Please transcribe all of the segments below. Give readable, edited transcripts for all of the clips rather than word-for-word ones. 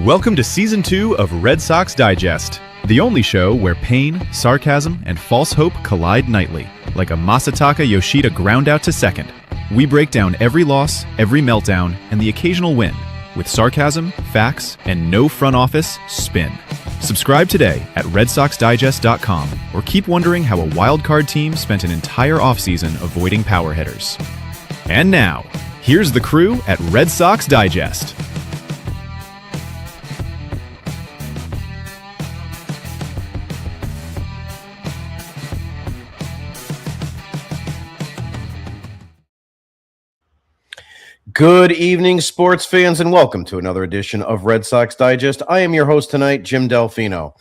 Welcome to Season 2 of Red Sox Digest, the only show where pain, sarcasm, and false hope collide nightly, like a Masataka Yoshida ground out to second. We break down every loss, every meltdown, and the occasional win, with sarcasm, facts, and no front office spin. Subscribe today at RedSoxDigest.com, or keep wondering how a wildcard team spent an entire offseason avoiding power hitters. And now, here's the crew at Red Sox Digest. Good evening, sports fans, and welcome to another edition of Red Sox Digest. I am your host tonight, Jim Delfino.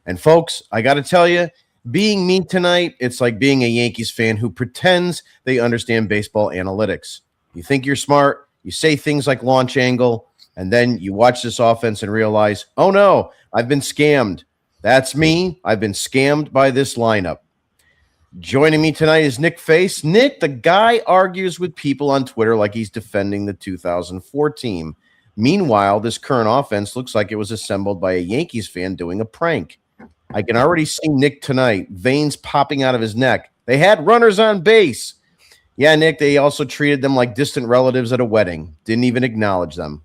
And folks, I got to tell you, being me tonight, it's like being a Yankees fan who pretends they understand baseball analytics. You think you're smart, you say things like launch angle, and then you watch this offense and realize, oh no, I've been scammed. That's me. I've been scammed by this lineup. Joining me tonight is Nick Face. Nick, the guy argues with people on Twitter like he's defending the 2004 team. Meanwhile, this current offense looks like it was assembled by a Yankees fan doing a prank. I can already see Nick tonight, veins popping out of his neck. They had runners on base. Yeah, Nick, they also treated them like distant relatives at a wedding. Didn't even acknowledge them.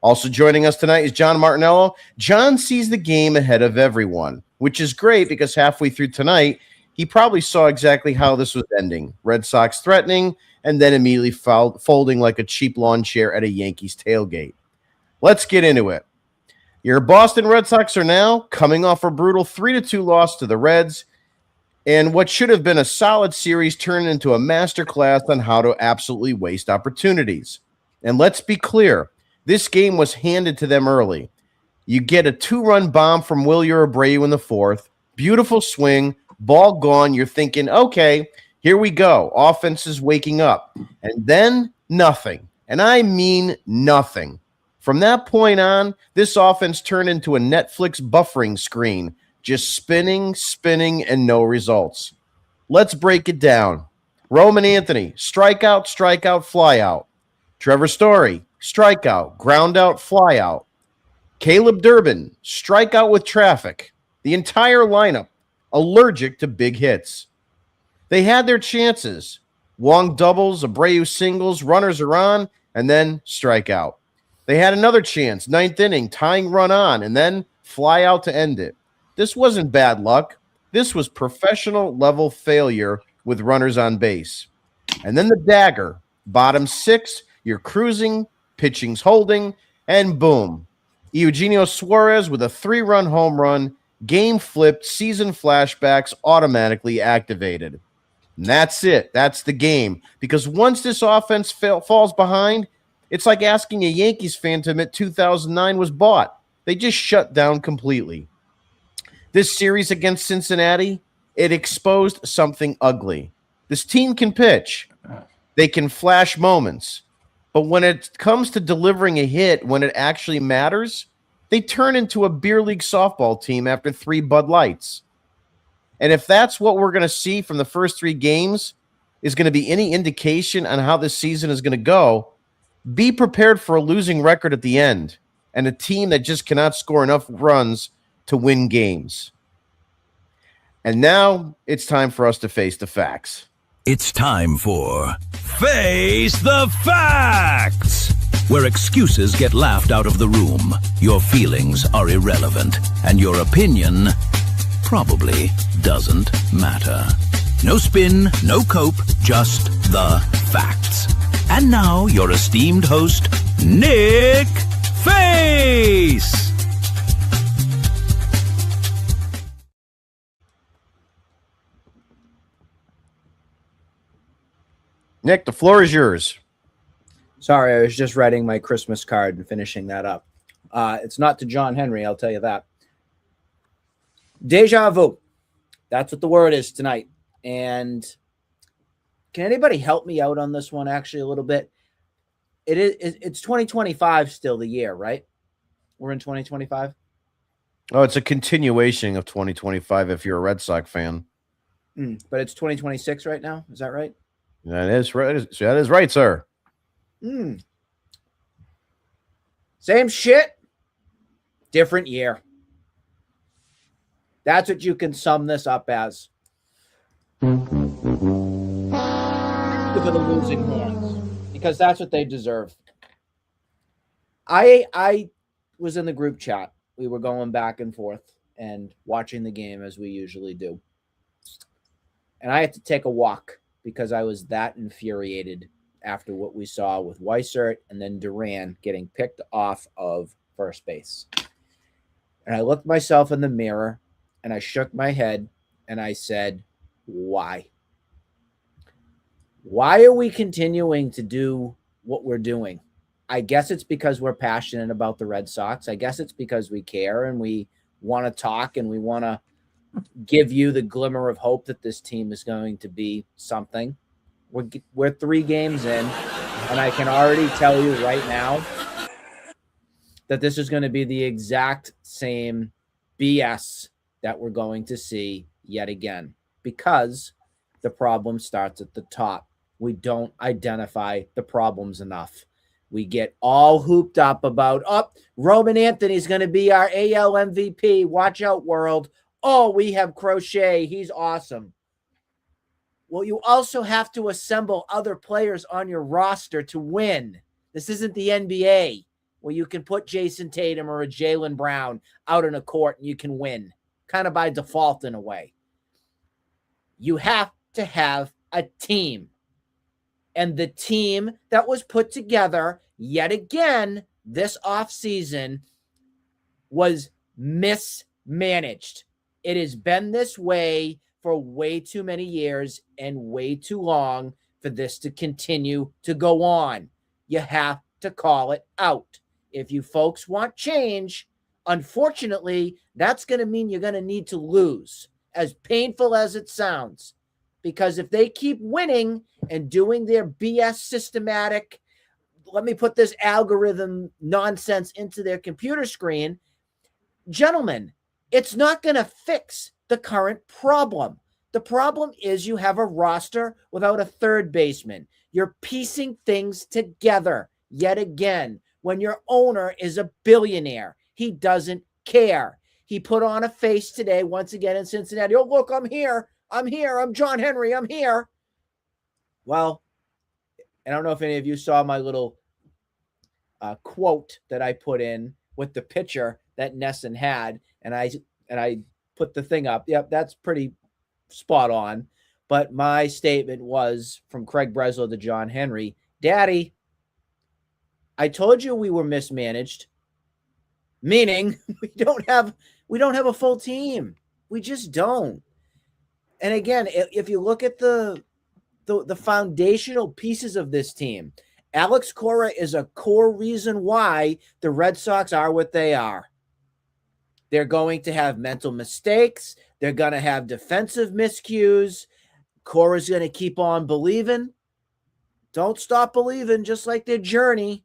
Also joining us tonight is John Martinello. John sees the game ahead of everyone, which is great because halfway through tonight, he probably saw exactly how this was ending. Red Sox threatening and then immediately folding like a cheap lawn chair at a Yankees tailgate. Let's get into it. Your Boston Red Sox are now coming off a brutal 3-2 loss to the Reds, and what should have been a solid series turned into a masterclass on how to absolutely waste opportunities. And let's be clear, this game was handed to them early. You get a 2-run bomb from Wilyer Abreu in the fourth, beautiful swing, ball gone, you're thinking, okay, here we go. Offense is waking up. And then nothing. And I mean nothing. From that point on, this offense turned into a Netflix buffering screen, just spinning, and no results. Let's break it down. Roman Anthony, strikeout, flyout. Trevor Story, strikeout, ground out, flyout. Caleb Durbin, strikeout with traffic. The entire lineup allergic to big hits. They had their chances. Wong doubles, Abreu singles, runners are on, and then strike out. They had another chance, ninth inning, tying run on, and then fly out to end it. This wasn't bad luck. This was professional level failure with runners on base. And then the dagger, bottom six, you're cruising, pitching's holding, and boom. Eugenio Suarez with a 3-run home run, game flipped, season flashbacks automatically activated. And that's it. That's the game. Because once this offense falls behind, it's like asking a Yankees fan to admit 2009 was bought. They just shut down completely. This series against Cincinnati, it exposed something ugly. This team can pitch. They can flash moments. But when it comes to delivering a hit, when it actually matters, they turn into a beer league softball team after 3 Bud Lights. And if that's what we're going to see from the first 3 games is going to be any indication on how this season is going to go, be prepared for a losing record at the end and a team that just cannot score enough runs to win games. And now it's time for us to face the facts. It's time for Face the Facts, where excuses get laughed out of the room, your feelings are irrelevant, and your opinion probably doesn't matter. No spin, no cope, just the facts. And now your esteemed host, Nick Face. Nick, the floor is yours. Sorry, I was just writing my Christmas card and finishing that up. It's not to John Henry, I'll tell you that. Deja vu. That's what the word is tonight. And can anybody help me out on this one actually a little bit? It's 2025 still the year, right? We're in 2025? Oh, it's a continuation of 2025 if you're a Red Sox fan. But it's 2026 right now? Is that right? That is right. That is right, sir. Same shit, Different year. That's what you can sum this up as. For the losing horns, because that's what they deserve. I was in the group chat. We were going back and forth and watching the game as we usually do. And I had to take a walk because I was that infuriated after what we saw with Weissert and then Duran getting picked off of first base. And I looked myself in the mirror and I shook my head and I said, why? Why are we continuing to do what we're doing? I guess it's because we're passionate about the Red Sox. I guess it's because we care and we want to talk and we want to give you the glimmer of hope that this team is going to be something. We're 3 games in, and I can already tell you right now that this is going to be the exact same BS that we're going to see yet again, because the problem starts at the top. We don't identify the problems enough. We get all hooped up about, Roman Anthony's going to be our AL MVP. Watch out, world. Oh, we have Crochet. He's awesome. Well, you also have to assemble other players on your roster to win. This isn't the NBA where you can put Jason Tatum or a Jaylen Brown out in a court and you can win, kind of by default in a way. You have to have a team. And the team that was put together yet again this offseason was mismanaged. It has been this way for way too many years and way too long for this to continue to go on. You have to call it out. If you folks want change, unfortunately, that's going to mean you're going to need to lose, as painful as it sounds. Because if they keep winning and doing their BS systematic, let me put this algorithm nonsense into their computer screen, gentlemen, it's not going to fix the current problem. The problem is you have a roster without a third baseman. You're piecing things together yet again when your owner is a billionaire. He doesn't care. He put on a face today once again in Cincinnati. Oh, look, I'm here. I'm John Henry. I'm here. Well, I don't know if any of you saw my little quote that I put in with the picture that Nesson had, and I put the thing up. Yep, that's pretty spot on. But my statement was from Craig Breslow to John Henry, Daddy, I told you we were mismanaged, meaning we don't have a full team. We just don't. And again, if you look at the foundational pieces of this team, Alex Cora is a core reason why the Red Sox are what they are. They're going to have mental mistakes. They're going to have defensive miscues. Cora's going to keep on believing. Don't stop believing, just like their journey.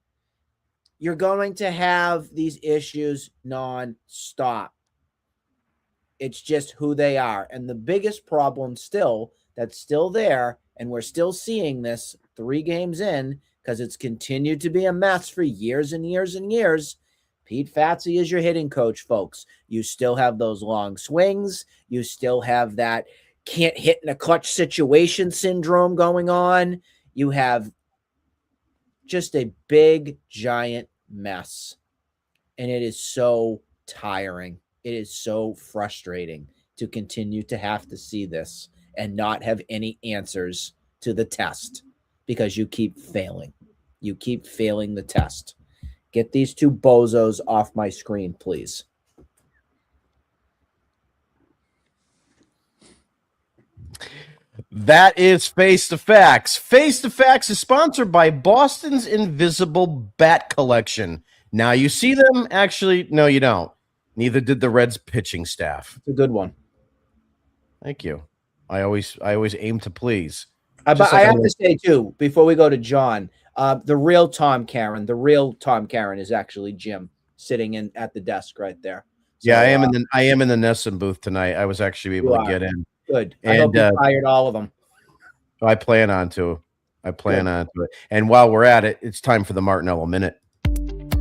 You're going to have these issues non-stop. It's just who they are. And the biggest problem still that's still there, and we're still seeing this 3 games in because it's continued to be a mess for years and years and years. Pete Fatsi is your hitting coach, folks. You still have those long swings. You still have that can't hit in a clutch situation syndrome going on. You have just a big, giant mess. And it is so tiring. It is so frustrating to continue to have to see this and not have any answers to the test because you keep failing. You keep failing the test. Get these 2 bozos off my screen, please. That is Face the Facts. Face the Facts is sponsored by Boston's Invisible Bat Collection. Now you see them. Actually, no, you don't. Neither did the Reds pitching staff. It's a good one. Thank you. I always aim to please. But I have to say, too, before we go to John, the real Tom Caron is actually Jim sitting in at the desk right there. So, yeah, I am in the Nesson booth tonight. I was actually able to get in. Good. I hope you fired all of them. I plan on to. And while we're at it, it's time for the Martinello Minute.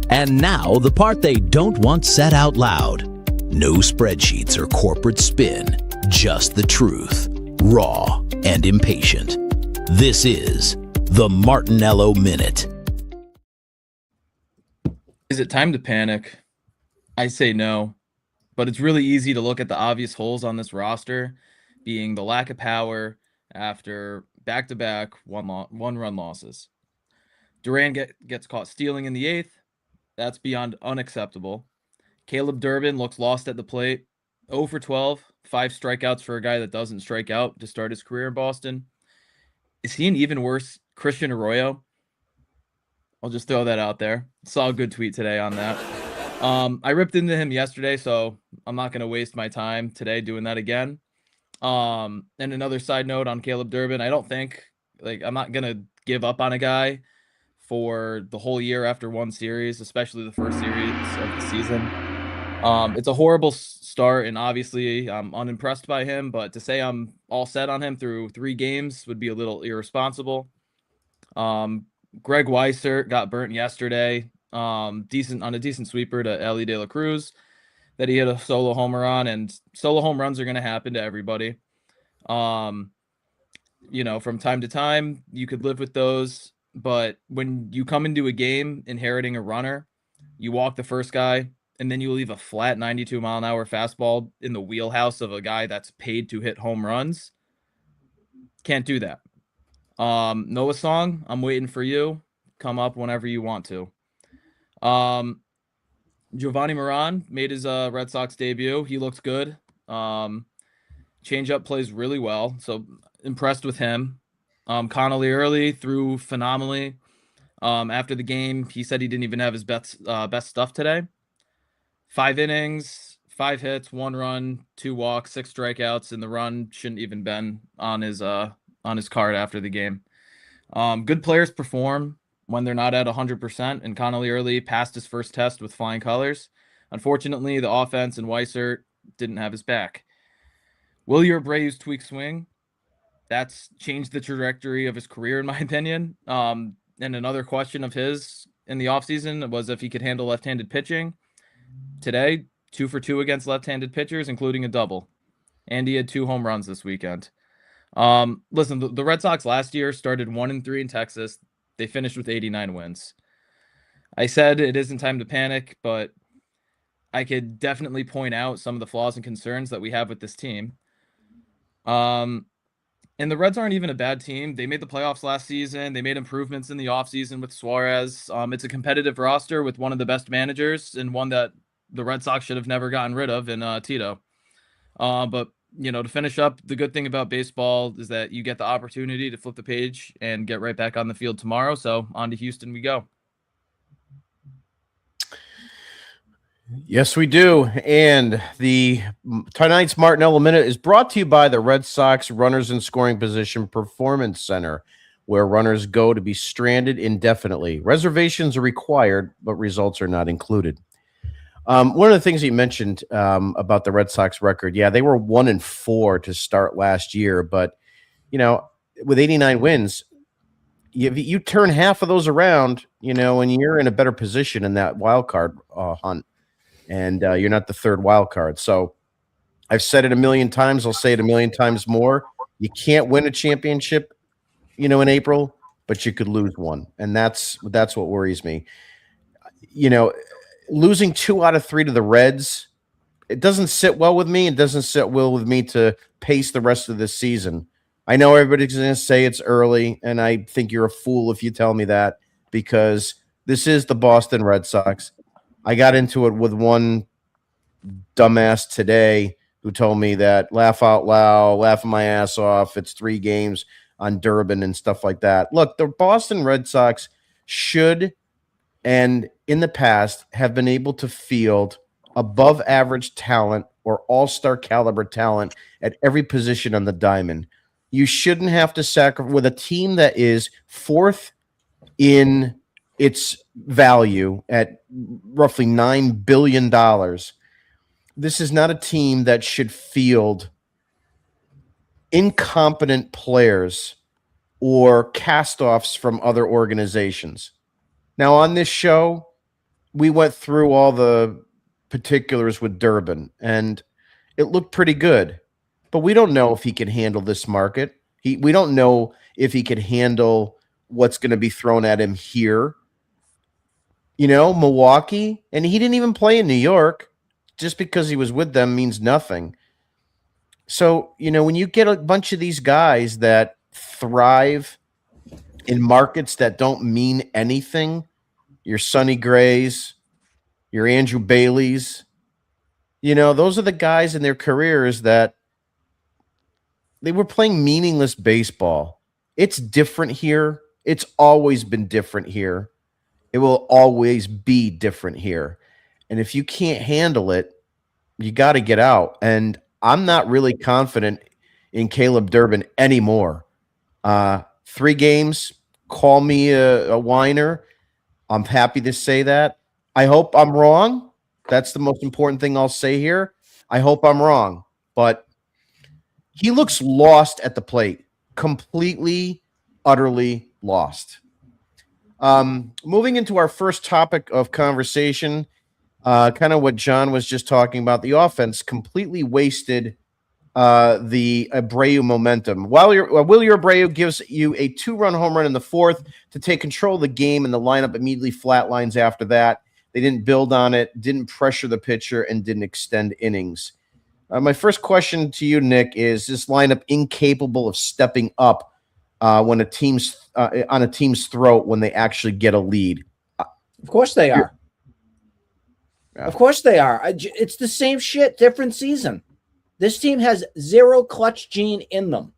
And now, the part they don't want said out loud. No spreadsheets or corporate spin, just the truth, raw and impatient. This is the Martinello Minute. Is it time to panic? I say no, but it's really easy to look at the obvious holes on this roster, being the lack of power after back-to-back one-run losses. Durant gets caught stealing in the 8th. That's beyond unacceptable. Caleb Durbin looks lost at the plate. 0 for 12, 5 strikeouts for a guy that doesn't strike out to start his career in Boston. Is he an even worse Christian Arroyo? I'll just throw that out there. Saw a good tweet today on that. I ripped into him yesterday, so I'm not going to waste my time today doing that again. And another side note on Caleb Durbin, I don't think, I'm not going to give up on a guy for the whole year after one series, especially the first series of the season. It's a horrible start, and obviously I'm unimpressed by him, but to say I'm all set on him through 3 games would be a little irresponsible. Greg Weissert got burnt yesterday, on a decent sweeper to Elly De La Cruz that he hit a solo homer on, and solo home runs are going to happen to everybody. From time to time, you could live with those. But when you come into a game inheriting a runner, you walk the first guy, and then you leave a flat 92-mile-an-hour fastball in the wheelhouse of a guy that's paid to hit home runs. Can't do that. Noah Song, I'm waiting for you. Come up whenever you want to. Giovanni Moran made his Red Sox debut. He looks good. Changeup plays really well, so impressed with him. Connolly Early threw phenomenally. After the game, he said he didn't even have his best stuff today. 5 innings, 5 hits, 1 run, 2 walks, 6 strikeouts, and the run shouldn't even been on his card after the game. Good players perform when they're not at 100%, and Connolly Early passed his first test with flying colors. Unfortunately, the offense and Weissert didn't have his back. Wilyer Abreu's tweak swing, that's changed the trajectory of his career, in my opinion. And another question of his in the offseason was if he could handle left-handed pitching. Today, 2 for 2 against left-handed pitchers, including a double. And he had 2 home runs this weekend. Listen, the Red Sox last year started 1-3 in Texas. They finished with 89 wins. I said it isn't time to panic, but I could definitely point out some of the flaws and concerns that we have with this team. And the Reds aren't even a bad team. They made the playoffs last season. They made improvements in the offseason with Suarez. It's a competitive roster with one of the best managers and one that the Red Sox should have never gotten rid of in Tito. But, to finish up, the good thing about baseball is that you get the opportunity to flip the page and get right back on the field tomorrow. So on to Houston we go. Yes, we do. And tonight's Martinello Minute is brought to you by the Red Sox Runners in Scoring Position Performance Center, where runners go to be stranded indefinitely. Reservations are required, but results are not included. One of the things you mentioned about the Red Sox record, they were 1-4 to start last year, but with 89 wins, you turn half of those around, and you're in a better position in that wild card hunt. And you're not the third wild card. So I've said it a million times. I'll say it a million times more. You can't win a championship, in April, but you could lose one. And that's what worries me. Losing 2 out of 3 to the Reds, it doesn't sit well with me. It doesn't sit well with me to pace the rest of the season. I know everybody's going to say it's early, and I think you're a fool if you tell me that, because this is the Boston Red Sox. I got into it with one dumbass today who told me that laugh out loud, laughing my ass off. It's 3 games on Durbin and stuff like that. Look, the Boston Red Sox should, and in the past, have been able to field above average talent or all-star caliber talent at every position on the diamond. You shouldn't have to sacrifice with a team that is 4th in its value at roughly $9 billion. This is not a team that should field incompetent players or cast-offs from other organizations. Now, on this show, we went through all the particulars with Durbin, and it looked pretty good. But we don't know if he can handle this market. We don't know if he can handle what's going to be thrown at him here. Milwaukee, and he didn't even play in New York. Just because he was with them means nothing. So, when you get a bunch of these guys that thrive in markets that don't mean anything, your Sonny Grays, your Andrew Baileys, those are the guys in their careers that they were playing meaningless baseball. It's different here. It's always been different here. It will always be different here. And if you can't handle it, you got to get out. And I'm not really confident in Caleb Durbin anymore. 3 games, call me a whiner. I'm happy to say that. I hope I'm wrong. That's the most important thing I'll say here. I hope I'm wrong. But he looks lost at the plate. Completely, utterly lost. Moving into our first topic of conversation, kind of what John was just talking about, the offense completely wasted the Abreu momentum. Wilyer Abreu gives you a 2-run home run in the 4th to take control of the game, and the lineup immediately flatlines after that. They didn't build on it, didn't pressure the pitcher, and didn't extend innings. My first question to you, Nick, is this lineup incapable of stepping up when a team's on a team's throat when they actually get a lead? Of course they are. Yeah. Of course they are. It's the same shit, different season. This team has 0 clutch gene in them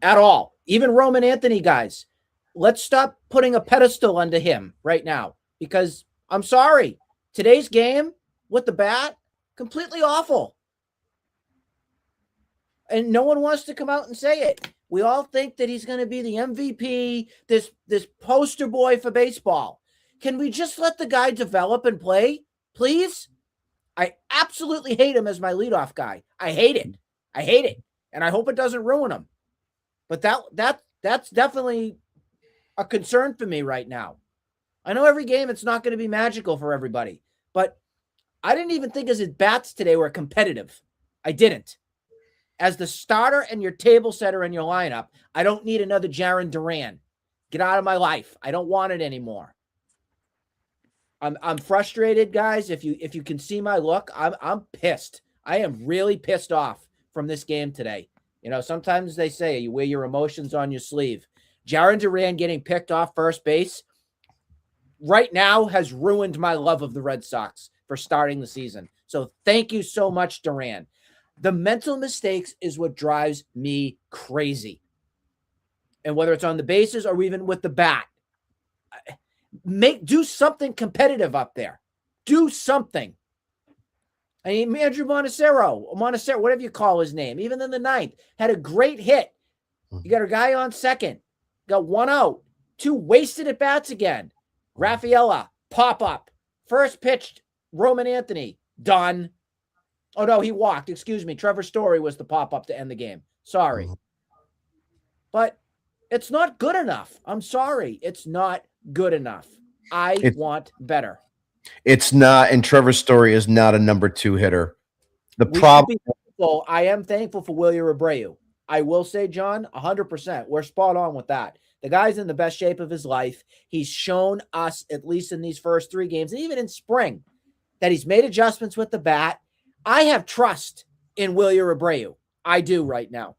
at all. Even Roman Anthony guys. Let's stop putting a pedestal under him right now, because I'm sorry. Today's game with the bat, completely awful. And no one wants to come out and say it. We all think that he's going to be the MVP, this poster boy for baseball. Can we just let the guy develop and play, please? I absolutely hate him as my leadoff guy. I hate it. And I hope it doesn't ruin him. But that's definitely a concern for me right now. I know every game it's not going to be magical for everybody, but I didn't even think his bats today were competitive. I didn't. As the starter and your table setter in your lineup, I don't need another Jarren Duran. Get out of my life. I don't want it anymore. I'm frustrated, guys. If you can see my look, I'm pissed. I am really pissed off from this game today. Sometimes they say you wear your emotions on your sleeve. Jarren Duran getting picked off first base right now has ruined my love of the Red Sox for starting the season. So thank you so much, Duran. The mental mistakes is what drives me crazy. And whether it's on the bases or even with the bat, do something competitive up there. Do something. I mean, Andrew Montecero, whatever you call his name, even in the 9th, had a great hit. You got a guy on second, got 1 out, 2 wasted at bats again. Rafaela, pop up. First pitched, Roman Anthony, done. Oh, no, he walked. Excuse me. Trevor Story was the pop-up to end the game. Sorry. But it's not good enough. I'm sorry. It's not good enough. I want better. It's not, and Trevor Story is not a number 2 hitter. The problem. I am thankful for Wilyer Abreu. I will say, John, 100%. We're spot on with that. The guy's in the best shape of his life. He's shown us, at least in these first 3 games, and even in spring, that he's made adjustments with the bat. I have trust in Wilyer Abreu. I do right now.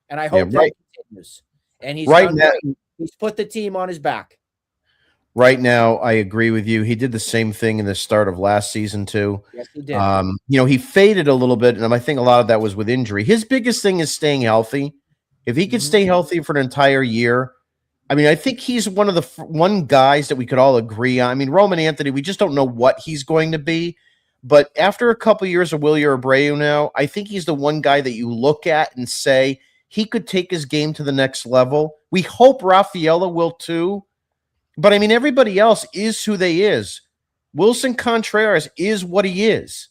And I hope that continues. And he's right now, he's put the team on his back. Right now, I agree with you. He did the same thing in the start of last season, too. Yes, he did. He faded a little bit, and I think a lot of that was with injury. His biggest thing is staying healthy. If he could stay healthy for an entire year, I think he's one of the guys that we could all agree on. Roman Anthony, we just don't know what he's going to be. But after a couple years of Wilyer Abreu now, I think he's the one guy that you look at and say he could take his game to the next level. We hope Rafaela will too. But everybody else is who they is. Wilson Contreras is what he is.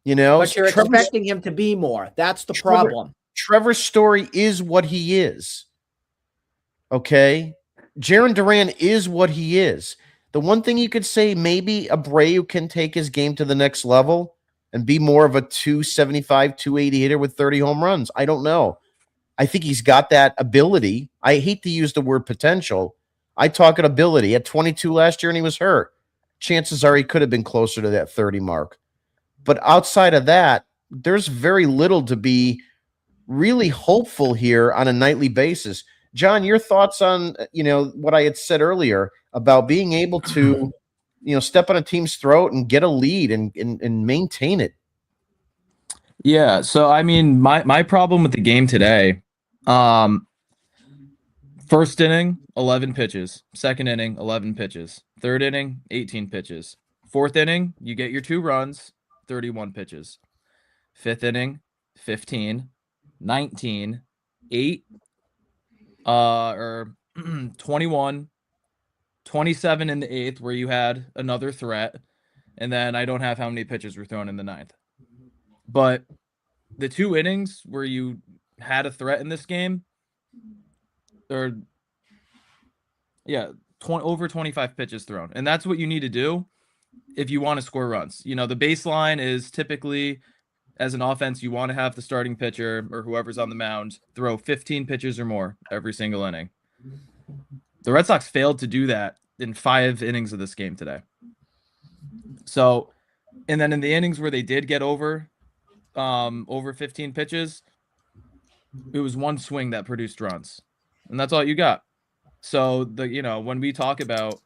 But you're expecting him to be more. That's the problem. Trevor Story is what he is. Okay? Jarren Duran is what he is. The one thing you could say, maybe Abreu can take his game to the next level and be more of a 275, 280 hitter with 30 home runs. I don't know. I think he's got that ability. I hate to use the word potential. I talk at ability. At 22 last year and he was hurt. Chances are he could have been closer to that 30 mark. But outside of that, there's very little to be really hopeful here on a nightly basis. John, your thoughts on, what I had said earlier about being able to, step on a team's throat and get a lead and maintain it. Yeah. So, I mean, my problem with the game today, first inning, 11 pitches. Second inning, 11 pitches. Third inning, 18 pitches. Fourth inning, you get your 2 runs, 31 pitches. Fifth inning, 15, 19, 8, or 21, 27 in the 8th where you had another threat. And then I don't have how many pitches were thrown in the 9th. But the 2 innings where you had a threat in this game, over 25 pitches thrown. And that's what you need to do if you want to score runs. The baseline is typically, as an offense, you want to have the starting pitcher or whoever's on the mound throw 15 pitches or more every single inning. The Red Sox failed to do that in 5 innings of this game today. So, and then in the innings where they did get over 15 pitches, it was 1 swing that produced runs. And that's all you got. So when we talk about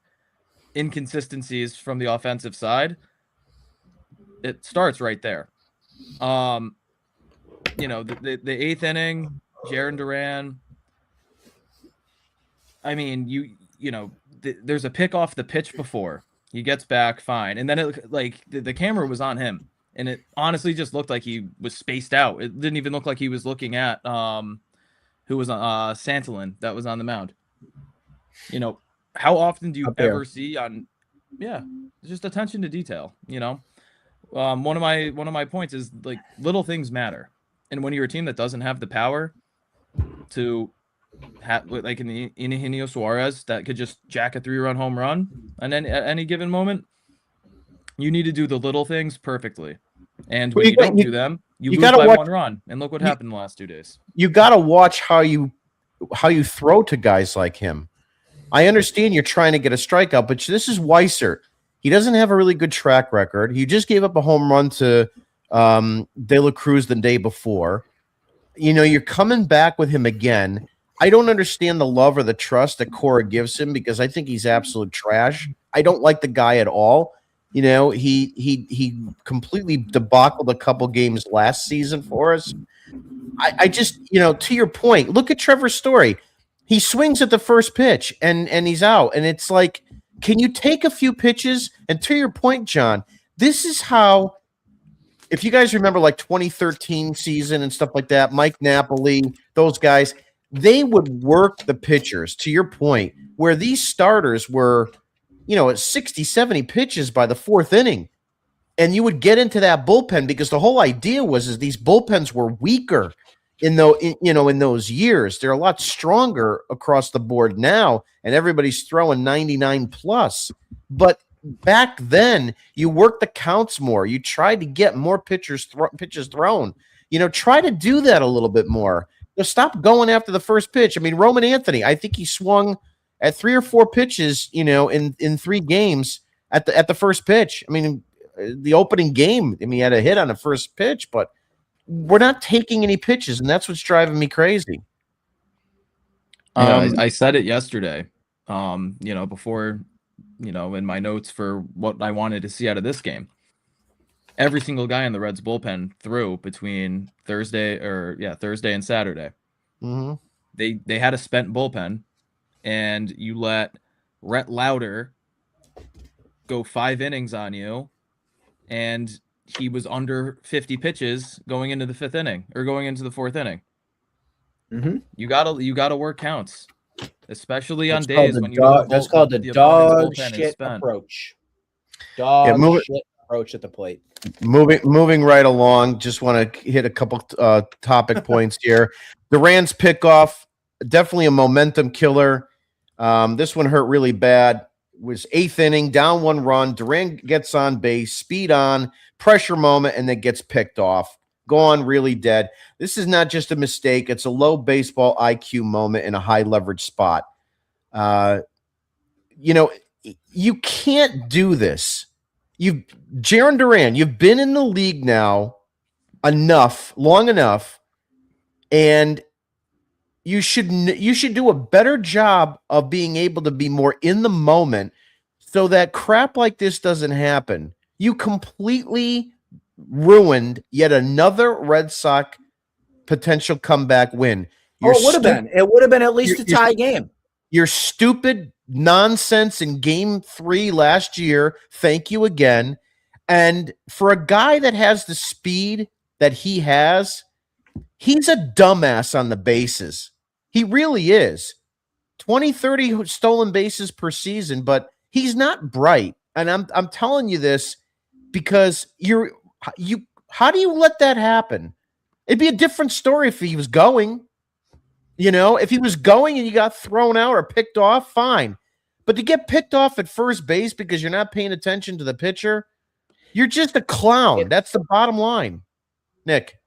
inconsistencies from the offensive side, it starts right there. The 8th inning, Jarren Duran. I mean, there's a pick off the pitch before he gets back fine, and then the camera was on him, and it honestly just looked like he was spaced out. It didn't even look like he was looking at who was Santillan that was on the mound. How often do you ever see on? Yeah, just attention to detail. One of my points is little things matter, and when you're a team that doesn't have the power to have in Eugenio Suarez that could just jack a 3-run home run and then at any given moment, you need to do the little things perfectly. And when you don't do them, you lose by 1 run. And look what happened in the last 2 days. You got to watch how you throw to guys like him. I understand you're trying to get a strikeout, but this is Weissert. He doesn't have a really good track record. He just gave up a home run to De La Cruz the day before. You're coming back with him again. I don't understand the love or the trust that Cora gives him because I think he's absolute trash. I don't like the guy at all. He completely debacled a couple games last season for us. I just, to your point, look at Trevor Story. He swings at the first pitch and he's out. And it's like, can you take a few pitches? And to your point, John, this is how, if you guys remember 2013 season and stuff like that, Mike Napoli, those guys, they would work the pitchers, to your point, where these starters were, at 60, 70 pitches by the 4th inning. And you would get into that bullpen because the whole idea was these bullpens were weaker in those years. They're a lot stronger across the board now, and everybody's throwing 99 plus. But back then, you worked the counts more. You tried to get more pitches thrown. Try to do that a little bit more. Stop going after the first pitch. I mean, Roman Anthony, I think he swung at 3 or 4 pitches, in 3 games at the first pitch. I mean, the opening game, he had a hit on the first pitch, but we're not taking any pitches, and that's what's driving me crazy. I said it yesterday, before, in my notes for what I wanted to see out of this game. Every single guy in the Reds bullpen threw between Thursday and Saturday. Mm-hmm. They had a spent bullpen, and you let Rhett Lauder go 5 innings on you, and he was under 50 pitches going into the 5th inning or going into the 4th inning. Mm-hmm. You gotta work counts, especially on days when that's called the dog shit approach. Shit approach at the plate. Moving right along, just want to hit a couple topic points here. Duran's pickoff, definitely a momentum killer. This one hurt really bad. was 8th inning, down 1 run. Duran gets on base, speed on, pressure moment, and then gets picked off. Gone, really dead. This is not just a mistake. It's a low baseball IQ moment in a high leverage spot. You can't do this. Jarren Duran, you've been in the league now long enough, and you should do a better job of being able to be more in the moment so that crap like this doesn't happen. You completely ruined yet another Red Sox potential comeback win. It would have been. It would have been at least a tie game. Your stupid nonsense in Game 3 last year. Thank you again. And for a guy that has the speed that he has, he's a dumbass on the bases. He really is. 20, 30 stolen bases per season, but he's not bright. And I'm telling you this because how do you let that happen? It'd be a different story if he was going. If he was going and you got thrown out or picked off, fine. But to get picked off at first base because you're not paying attention to the pitcher, you're just a clown. That's the bottom line. Nick.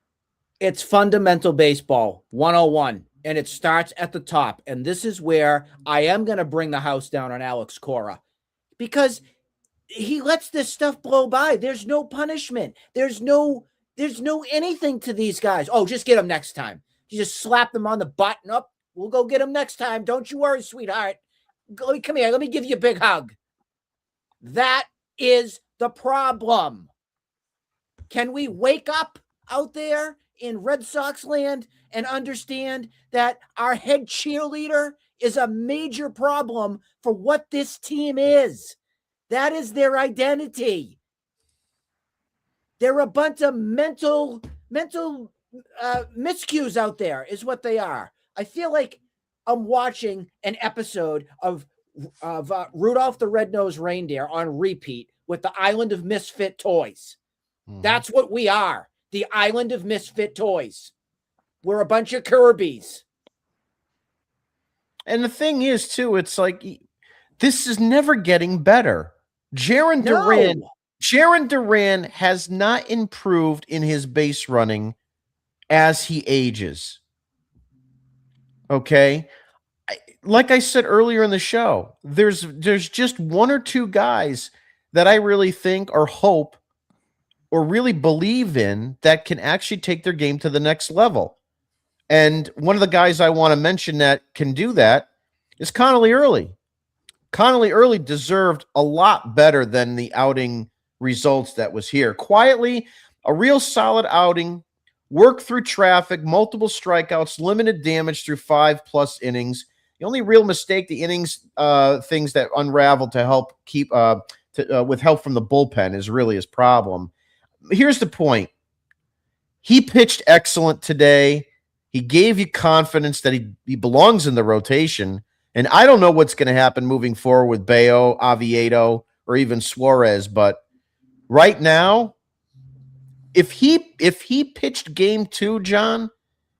It's fundamental baseball 101, and it starts at the top. And this is where I am going to bring the house down on Alex Cora because he lets this stuff blow by. There's no punishment. There's no anything to these guys. Oh, just get them next time. You just slap them on the butt and up. We'll go get them next time. Don't you worry, sweetheart. Come here. Let me give you a big hug. That is the problem. Can we wake up out there in Red Sox land and understand that our head cheerleader is a major problem for what this team is? That is their identity. They're a bunch of mental miscues out there is what they are. I feel like I'm watching an episode of Rudolph the Red-Nosed Reindeer on repeat with the Island of Misfit Toys. Mm-hmm. That's what we are. The Island of Misfit Toys. We're a bunch of Kirby's. And the thing is, too, it's like this is never getting better. Jarren Duran has not improved in his base running as he ages. Okay? Like I said earlier in the show, there's just one or two guys that I really think or hope or really believe in that can actually take their game to the next level. And one of the guys I want to mention that can do that is Connolly Early. Connolly Early deserved a lot better than the outing results that was here. Quietly, a real solid outing, worked through traffic, multiple strikeouts, limited damage through 5+ innings. The only real mistake, the innings things that unraveled to help keep with help from the bullpen is really his problem. Here's the point. He pitched excellent today. He gave you confidence that he belongs in the rotation. And I don't know what's going to happen moving forward with Bayo, Oviedo, or even Suarez. But right now, if he pitched game 2, John,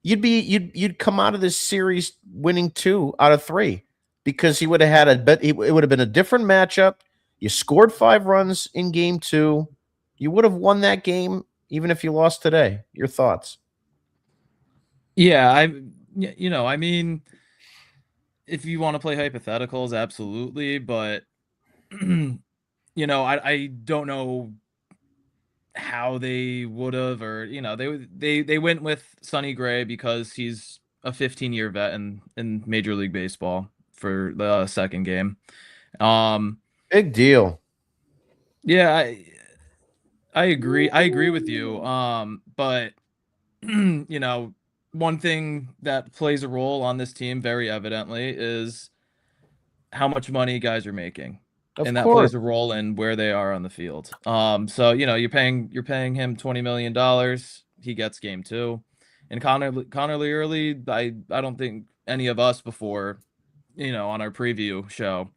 you'd come out of this series winning 2 out of 3 because he would have had it would have been a different matchup. You scored 5 runs in game 2. You would have won that game even if you lost today. Your thoughts? Yeah, I mean, if you want to play hypotheticals, absolutely, but I don't know how they would have, or they went with Sonny Gray because he's a 15-year vet in Major League Baseball for the second game. Big deal. Yeah, I agree. I agree with you. But one thing that plays a role on this team very evidently is how much money guys are making. And that plays a role in where they are on the field. So you're paying him $20 million. He gets game 2. And Connolly Early, I don't think any of us before, on our preview show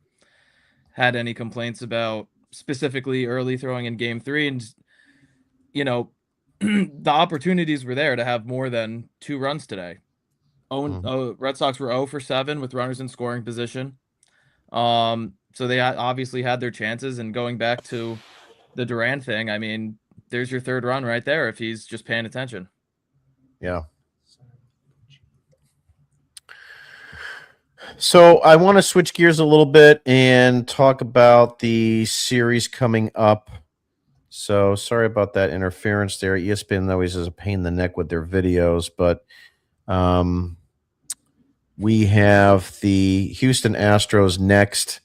had any complaints about specifically Early throwing in game 3. And the opportunities were there to have more than 2 runs today. Red Sox were 0 for 7 with runners in scoring position. So they obviously had their chances. And going back to the Duran thing, I mean, there's your third run right there if he's just paying attention. Yeah. So I want to switch gears a little bit and talk about the series coming up. So sorry about that interference there. ESPN always is a pain in the neck with their videos, but we have the Houston Astros next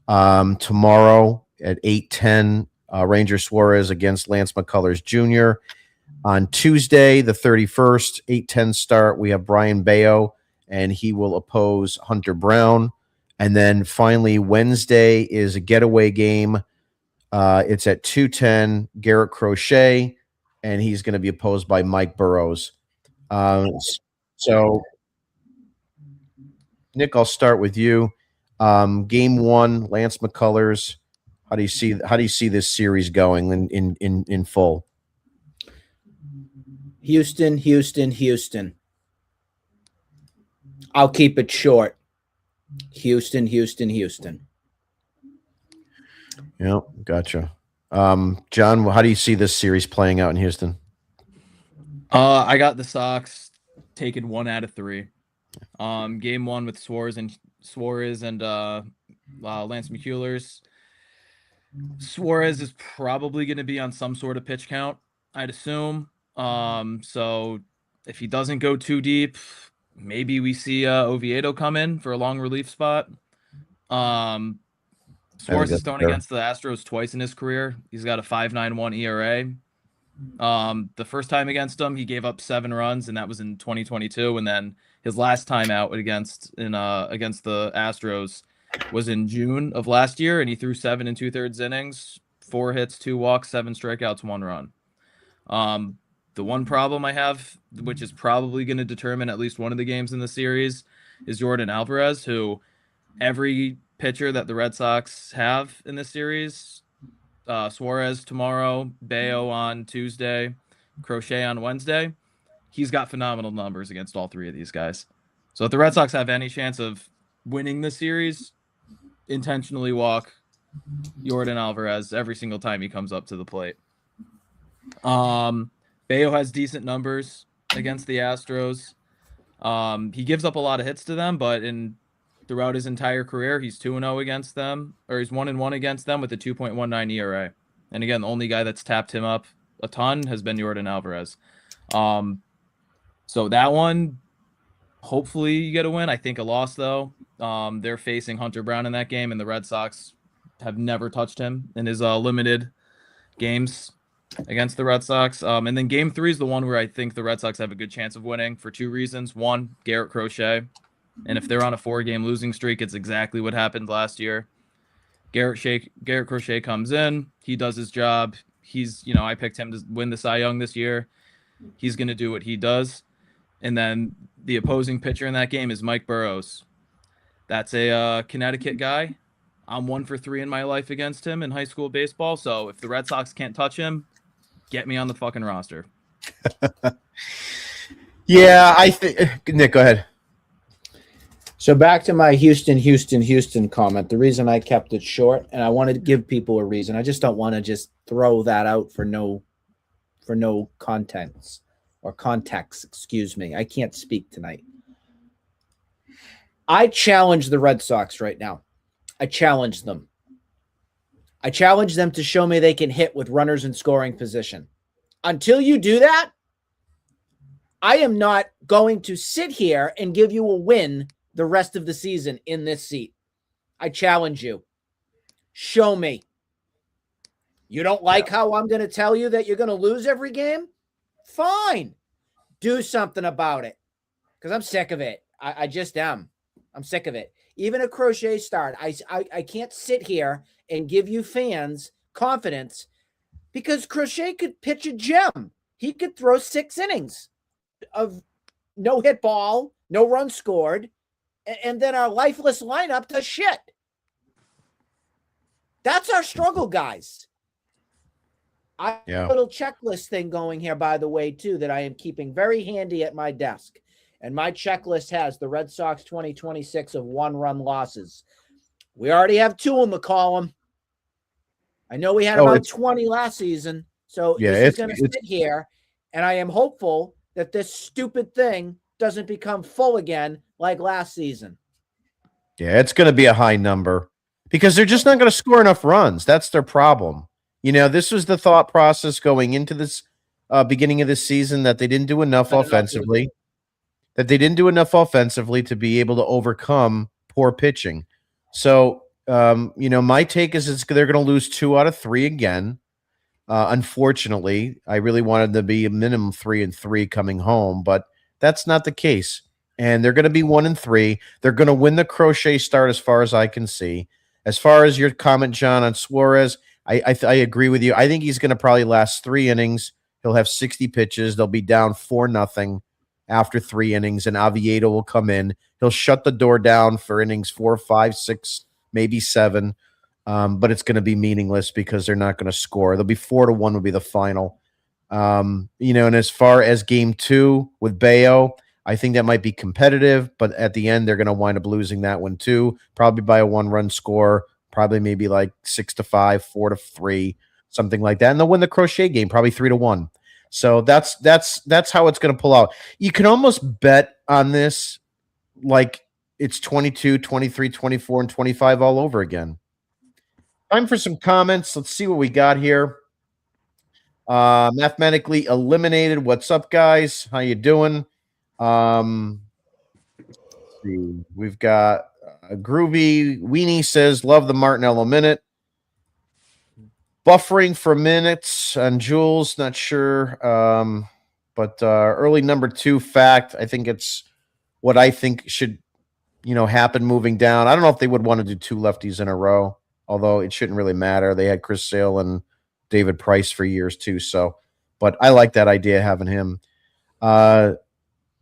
tomorrow at 8:10. Ranger Suarez against Lance McCullers Jr. On Tuesday, the 31st, 8:10 start, we have Brian Bayo, and he will oppose Hunter Brown. And then finally, Wednesday is a getaway game. It's at 2:10, Garrett Crochet, and he's going to be opposed by Mike Burrows. So, Nick, I'll start with you. Game one, Lance McCullers. How do you see this series going in full? Houston, Houston, Houston. I'll keep it short. Houston, Houston, Houston. Yeah, gotcha. John, how do you see this series playing out in Houston? I got the Sox taking 1 out of 3. Game one with Suarez and Lance McCullers. Suarez is probably going to be on some sort of pitch count, I'd assume. So if he doesn't go too deep, maybe we see Oviedo come in for a long relief spot. Suarez has thrown against the Astros twice in his career. He's got a 5.91 ERA. The first time against them, he gave up 7 runs, and that was in 2022. And then his last time out against the Astros was in June of last year, and he threw 7 2/3 innings, 4 hits, 2 walks, 7 strikeouts, 1 run. The one problem I have, which is probably going to determine at least one of the games in the series, is Jordan Alvarez, who every pitcher that the Red Sox have in this series, Suarez tomorrow, Bayo on Tuesday, Crochet on Wednesday, he's got phenomenal numbers against all 3 of these guys. So if the Red Sox have any chance of winning the series, intentionally walk Jordan Alvarez every single time he comes up to the plate. Bayo has decent numbers against the Astros. He gives up a lot of hits to them, but throughout his entire career, he's 2-0 against them, or he's 1-1 against them with a 2.19 ERA. And again, the only guy that's tapped him up a ton has been Jordan Alvarez. So that one, hopefully you get a win. I think a loss, though. They're facing Hunter Brown in that game, and the Red Sox have never touched him in his limited games against the Red Sox. And then game 3 is the one where I think the Red Sox have a good chance of winning for 2 reasons. One, Garrett Crochet. And if they're on a 4-game losing streak, it's exactly what happened last year. Garrett Crochet comes in. He does his job. I picked him to win the Cy Young this year. He's going to do what he does. And then the opposing pitcher in that game is Mike Burrows. That's a Connecticut guy. I'm 1 for 3 in my life against him in high school baseball. So if the Red Sox can't touch him, get me on the fucking roster. Yeah, I think Nick, go ahead. So back to my Houston, Houston, Houston comment. The reason I kept it short, and I wanted to give people a reason. I just don't want to just throw that out for no contents or context. Excuse me. I can't speak tonight. I challenge the Red Sox right now. I challenge them. I challenge them to show me they can hit with runners in scoring position. Until you do that, I am not going to sit here and give you a win the rest of the season in this seat. I challenge you. Show me. You don't like how I'm going to tell you that you're going to lose every game? Fine. Do something about it. Because I'm sick of it. I just am. I'm sick of it. Even a Crochet start. I can't sit here and give you fans confidence because Crochet could pitch a gem. He could throw 6 innings of no hit ball, no run scored, and then our lifeless lineup does shit. That's our struggle, guys. I have a little checklist thing going here, by the way, too, that I am keeping very handy at my desk. And my checklist has the Red Sox 2026 of 1-run losses. We already have 2 in the column. I know we had about 20 last season, so this is going to sit here, and I am hopeful that this stupid thing doesn't become full again like last season. Yeah, it's going to be a high number because they're just not going to score enough runs. That's their problem. This was the thought process going into this beginning of this season, that they didn't do enough offensively, to be able to overcome poor pitching. So, my take is they're going to lose 2 out of 3 again. Unfortunately, I really wanted to be a minimum 3-3 coming home, but that's not the case. And they're going to be 1-3. They're going to win the crochet start as far as I can see. As far as your comment, John, on Suarez, I agree with you. I think he's going to probably last 3 innings. He'll have 60 pitches. They'll be down 4-0 after 3 innings, and Oviedo will come in. He'll shut the door down for innings 4, 5, 6, maybe 7. But it's going to be meaningless because they're not going to score. They'll be 4-1 will be the final. And as far as game 2 with Bayo, I think that might be competitive, but at the end, they're going to wind up losing that one too, probably by a 1-run score, probably maybe like 6-5, 4-3, something like that. And they'll win the crochet game, probably 3-1. So that's how it's going to pull out. You can almost bet on this like it's 22, 23, 24, and 25 all over again. Time for some comments. Let's see what we got here. Mathematically eliminated. What's up, guys? How you doing? Let's see. We've got Groovy Weenie says, love the Martinello minute. Buffering for minutes on Jules, not sure. But early number 2 fact, I think it's what I think should, happen moving down. I don't know if they would want to do 2 lefties in a row, although it shouldn't really matter. They had Chris Sale and David Price for years too. So, but I like that idea, having him.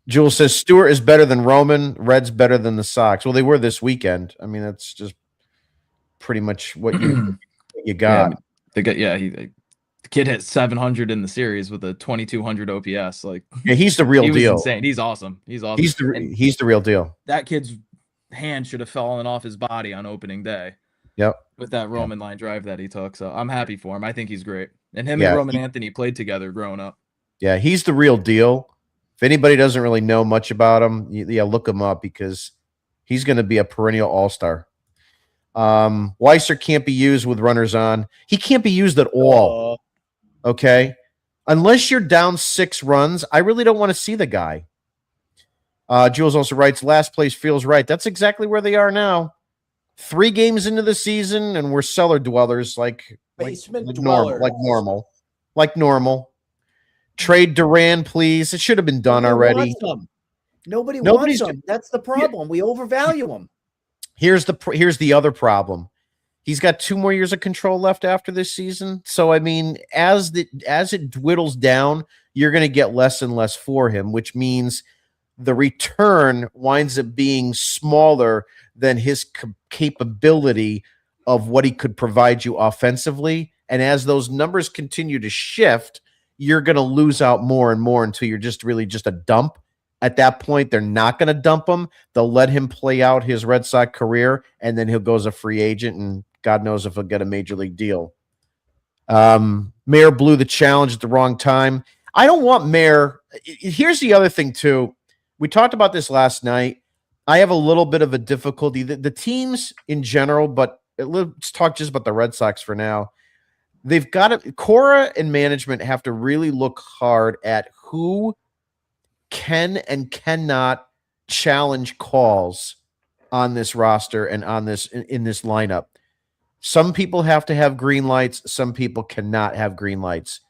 Jules says Stewart is better than Roman. Red's better than the Sox. Well, they were this weekend. I mean, that's just pretty much what you got. Yeah, the kid hit 700 in the series with a 2200 OPS. Like, yeah, he's the real deal. Insane. He's awesome. He's awesome. He's the real deal. That kid's hand should have fallen off his body on opening day. Yep. With that Roman line drive that he took. So I'm happy for him. I think he's great. And him and Roman Anthony played together growing up. Yeah, he's the real deal. If anybody doesn't really know much about him, look him up because he's going to be a perennial all-star. Weiser can't be used with runners on. He can't be used at all. Okay? Unless you're down 6 runs, I really don't want to see the guy. Jules also writes, last place feels right. That's exactly where they are now. 3 games into the season, and we're cellar dwellers like normal. Trade Duran, please. It should have been done already. Nobody's wants him. That's the problem. We overvalue him. Here's the other problem. He's got 2 more years of control left after this season. So I mean, as it dwindles down, you're going to get less and less for him, which means the return winds up being smaller than his capability of what he could provide you offensively. And as those numbers continue to shift, you're going to lose out more and more until you're just really just a dump. At that point, they're not going to dump him. They'll let him play out his Red Sox career, and then he'll go as a free agent, and God knows if he'll get a major league deal. Mayer blew the challenge at the wrong time. I don't want Mayer. Here's the other thing, too. We talked about this last night. I have a little bit of a difficulty. The teams in general, but let's talk just about the Red Sox for now. They've got to, Cora and management have to really look hard at who can and cannot challenge calls on this roster and on this in this lineup. Some people have to have green lights. Some people cannot have green lights,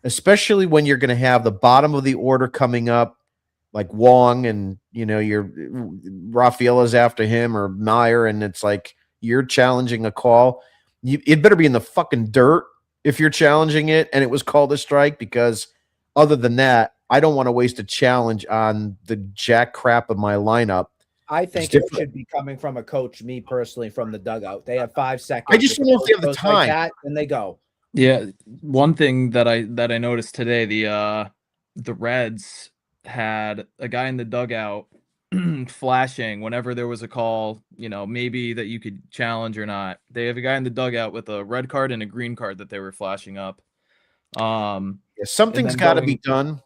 especially when you're going to have the bottom of the order coming up, like Wong, and your Rafaela's after him, or Meyer, and it's like you're challenging a call. It better be in the fucking dirt if you're challenging it and it was called a strike, because other than that, I don't want to waste a challenge on the jack crap of my lineup. I think it should be coming from a coach, me personally, from the dugout. They have 5 seconds. I just don't know if they have the time. Like that, and they go. Yeah, one thing that I noticed today, the Reds had a guy in the dugout flashing whenever there was a call, maybe that you could challenge or not. They have a guy in the dugout with a red card and a green card that they were flashing up. Yeah, something's then got to be done.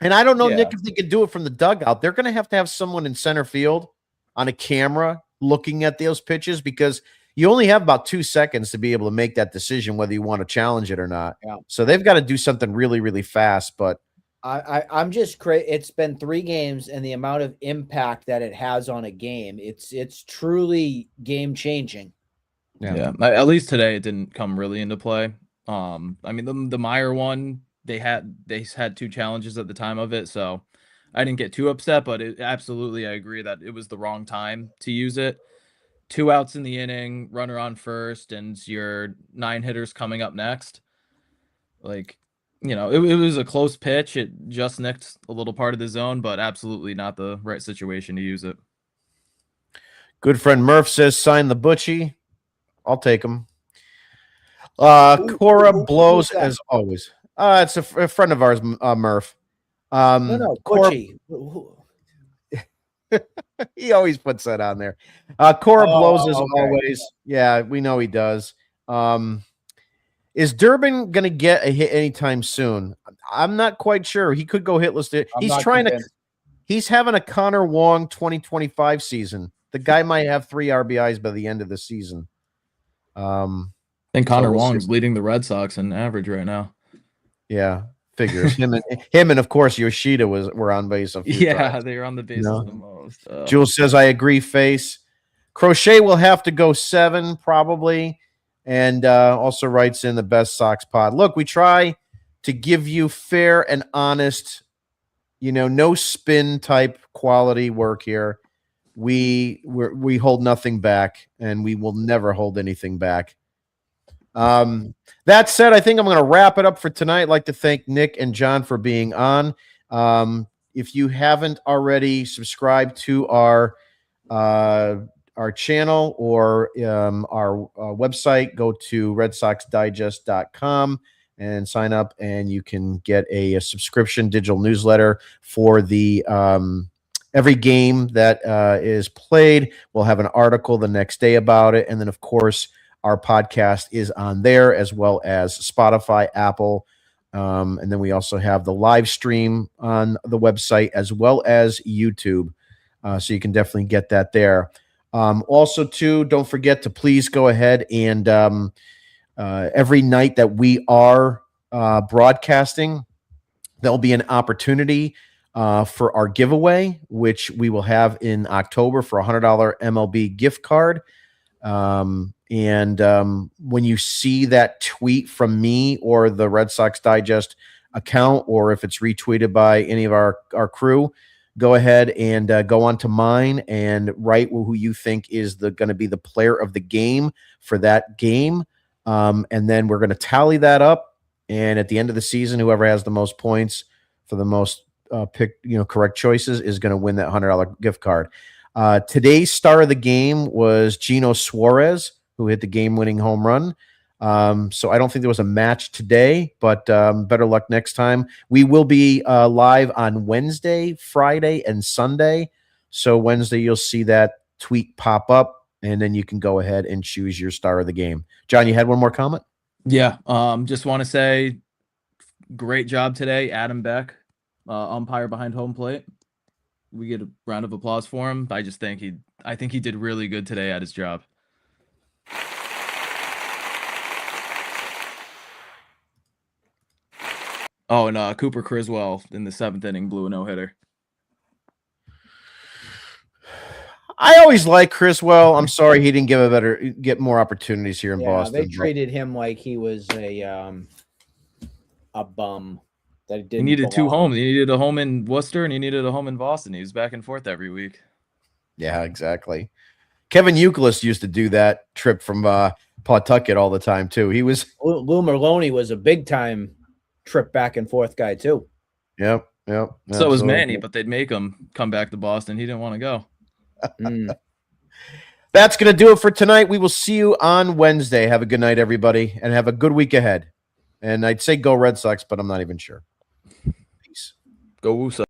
And I don't know, Nick, Yeah. if they could do it from the dugout. They're going to have someone in center field on a camera looking at those pitches, because you only have about 2 seconds to be able to make that decision whether you want to challenge it or not. Yeah. So they've got to do something really, really fast. But I'm just crazy. It's been 3 games, and the amount of impact that it has on a game, it's truly game changing. Yeah. At least today it didn't come really into play. I mean, the Meyer one, they had 2 challenges at the time of it, so I didn't get too upset, but absolutely I agree that it was the wrong time to use it. 2 outs in the inning, runner on first, and your 9 hitters coming up next. Like, it was a close pitch. It just nicked a little part of the zone, but absolutely not the right situation to use it. good friend Murph says, sign the Butchie. I'll take him. Cora blows that? as always. It's a friend of ours, Murph. No, Cora, Butchie. he always puts that on there. Cora blows as okay. always. Yeah, we know he does. Is Durbin going to get a hit anytime soon? I'm not quite sure. He could go hitless. He's having a Connor Wong 2025 season. The guy might have 3 RBIs by the end of the season. And Connor we'll Wong's see. leading the Red Sox in average right now. Yeah, figures. him and of course Yoshida were on base a few times. They were on the bases the most. Jules says, I agree, Face. Crochet will have to go 7 probably, and also writes in the best Sox pod. Look, we try to give you fair and honest, no spin type quality work here. We hold nothing back, and we will never hold anything back. That said, I think I'm going to wrap it up for tonight. I'd like to thank Nick and John for being on. If you haven't already subscribed to our channel or our website, go to redsoxdigest.com and sign up, and you can get a subscription digital newsletter for the every game that is played. We'll have an article the next day about it. And then, of course, our podcast is on there, as well as Spotify, Apple. And then we also have the live stream on the website, as well as YouTube. So you can definitely get that there. Also, too, don't forget to please go ahead and every night that we are broadcasting, there'll be an opportunity for our giveaway, which we will have in October for a $100 MLB gift card. When you see that tweet from me or the Red Sox Digest account, or if it's retweeted by any of our crew, go ahead and go onto mine and write who you think is going to be the player of the game for that game. And then we're going to tally that up. And at the end of the season, whoever has the most points for the most correct choices is going to win that $100 gift card. Today's star of the game was Gino Suarez, who hit the game-winning home run. So I don't think there was a match today, but better luck next time. We will be live on Wednesday, Friday, and Sunday. So Wednesday, you'll see that tweet pop up, and then you can go ahead and choose your star of the game. John, you had one more comment? Yeah. Just want to say, great job today, Adam Beck, umpire behind home plate. We get a round of applause for him. I think he did really good today at his job. Oh, and Cooper Criswell in the 7th inning blew a no-hitter. I always like Criswell. I'm sorry he didn't get more opportunities here in Boston. They treated him like he was a bum. That He needed 2 homes. He needed a home in Worcester, and he needed a home in Boston. He was back and forth every week. Yeah, exactly. Kevin Youkilis used to do that trip from Pawtucket all the time, too. He was Lou Merlone was a big-time trip back and forth guy, too. Yep. So was Manny, but they'd make him come back to Boston. He didn't want to go. That's going to do it for tonight. We will see you on Wednesday. Have a good night, everybody, and have a good week ahead. And I'd say go Red Sox, but I'm not even sure. Peace. Go Wusa.